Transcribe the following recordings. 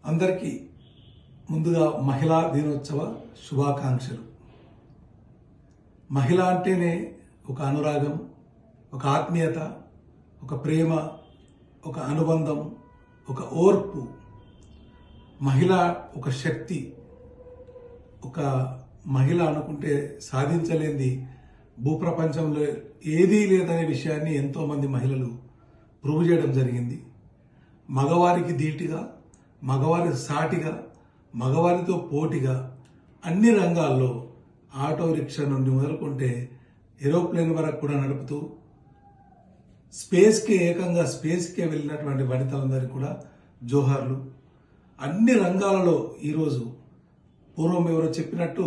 అందరికీ ముందుగా మహిళా దినోత్సవ శుభాకాంక్షలు. మహిళ అంటేనే ఒక అనురాగం, ఒక ఆత్మీయత, ఒక ప్రేమ, ఒక అనుబంధం, ఒక ఓర్పు. మహిళ ఒక శక్తి. ఒక మహిళ అనుకుంటే సాధించలేనిది భూప్రపంచంలో ఏదీ లేదనే విషయాన్ని ఎంతోమంది మహిళలు ప్రూవ్ చేయడం జరిగింది. మగవారికి ధీటుగా, మగవారికి సాటిగా, మగవారితో పోటీగా అన్ని రంగాల్లో ఆటో రిక్షా నుండి మొదలుకుంటే ఏరోప్లేన్ వరకు కూడా నడుపుతూ స్పేస్కే వెళ్ళినటువంటి వనితలందరికీ కూడా జోహార్లు. అన్ని రంగాలలో ఈరోజు పూర్వం ఎవరో చెప్పినట్టు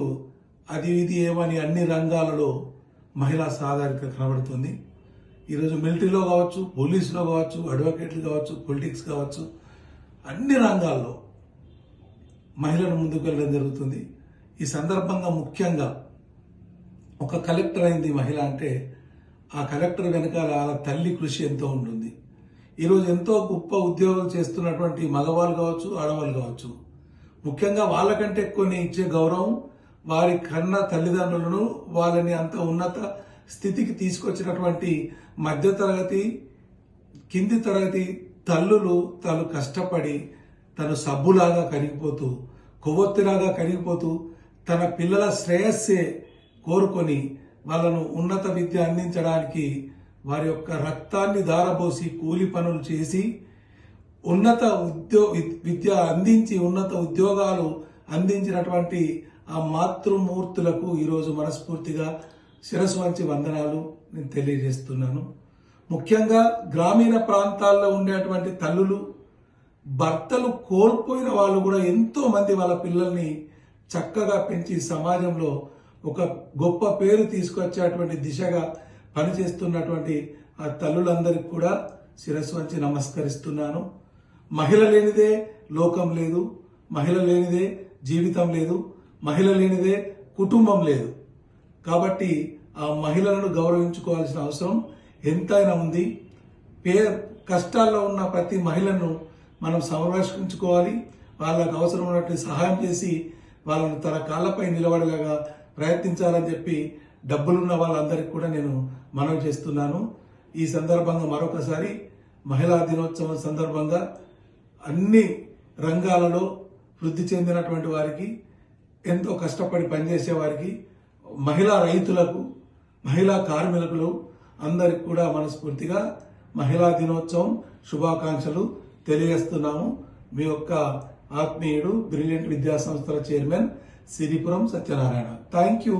అది ఇది ఏమని అన్ని రంగాలలో మహిళా సాధారికత కనబడుతుంది. ఈరోజు మిలిటరీలో కావచ్చు, పోలీసులో కావచ్చు, అడ్వకేట్లు కావచ్చు, పొలిటిక్స్ కావచ్చు, అన్ని రంగాల్లో మహిళలు ముందుకు వెళ్ళడం జరుగుతుంది. ఈ సందర్భంగా ముఖ్యంగా ఒక కలెక్టర్ అయింది మహిళ అంటే ఆ కలెక్టర్ వెనకాల తల్లి కృషి ఎంతో ఉంటుంది. ఈరోజు ఎంతో గొప్ప ఉద్యోగాలు చేస్తున్నటువంటి మగవాళ్ళు కావచ్చు, ఆడవాళ్ళు కావచ్చు, ముఖ్యంగా వాళ్ళకంటే కొన్ని ఇచ్చే గౌరవం వారి కన్న తల్లిదండ్రులను వాళ్ళని అంత ఉన్నత స్థితికి తీసుకొచ్చినటువంటి మధ్యతరగతి కింది తరగతి తల్లులు తను కష్టపడి తను సబ్బులాగా కరిగిపోతూ కొవ్వొత్తిలాగా కరిగిపోతూ తన పిల్లల శ్రేయస్సే కోరుకొని వాళ్ళను ఉన్నత విద్య అందించడానికి వారి యొక్క రక్తాన్ని దారబోసి కూలి పనులు చేసి ఉన్నత విద్య అందించి ఉన్నత ఉద్యోగాలు అందించినటువంటి ఆ మాతృమూర్తులకు ఈరోజు మనస్ఫూర్తిగా శిరస్సు వంచి వందనాలు నేను తెలియజేస్తున్నాను. ముఖ్యంగా గ్రామీణ ప్రాంతాల్లో ఉండేటువంటి తల్లులు, భర్తలు కోల్పోయిన వాళ్ళు కూడా ఎంతో మంది వాళ్ళ పిల్లల్ని చక్కగా పెంచి సమాజంలో ఒక గొప్ప పేరు తీసుకొచ్చేటువంటి దిశగా పనిచేస్తున్నటువంటి ఆ తల్లులందరికీ కూడా శిరస్సు వంచి నమస్కరిస్తున్నాను. మహిళ లేనిదే లోకం లేదు, మహిళ లేనిదే జీవితం లేదు, మహిళ లేనిదే కుటుంబం లేదు. కాబట్టి ఆ మహిళలను గౌరవించుకోవాల్సిన అవసరం ఎంతైనా ఉంది. కష్టాల్లో ఉన్న ప్రతి మహిళను మనం సంరక్షించుకోవాలి. వాళ్ళకు అవసరమైనటువంటి సహాయం చేసి వాళ్ళను తన కాళ్ళపై నిలబడేలాగా ప్రయత్నించాలని చెప్పి డబ్బులున్న వాళ్ళందరికీ కూడా నేను మనవి చేస్తున్నాను. ఈ సందర్భంగా మరొకసారి మహిళా దినోత్సవం సందర్భంగా అన్ని రంగాలలో వృద్ధి చెందినటువంటి వారికి, ఎంతో కష్టపడి పనిచేసే వారికి, మహిళా రైతులకు, మహిళా కార్మికులు అందరికి కూడా మనస్ఫూర్తిగా మహిళా దినోత్సవం శుభాకాంక్షలు తెలియజేస్తున్నాము. మీ యొక్క ఆత్మీయుడు బ్రిలియంట్ విద్యా సంస్థల chairman Siripuram Satyanarayana. Thank you.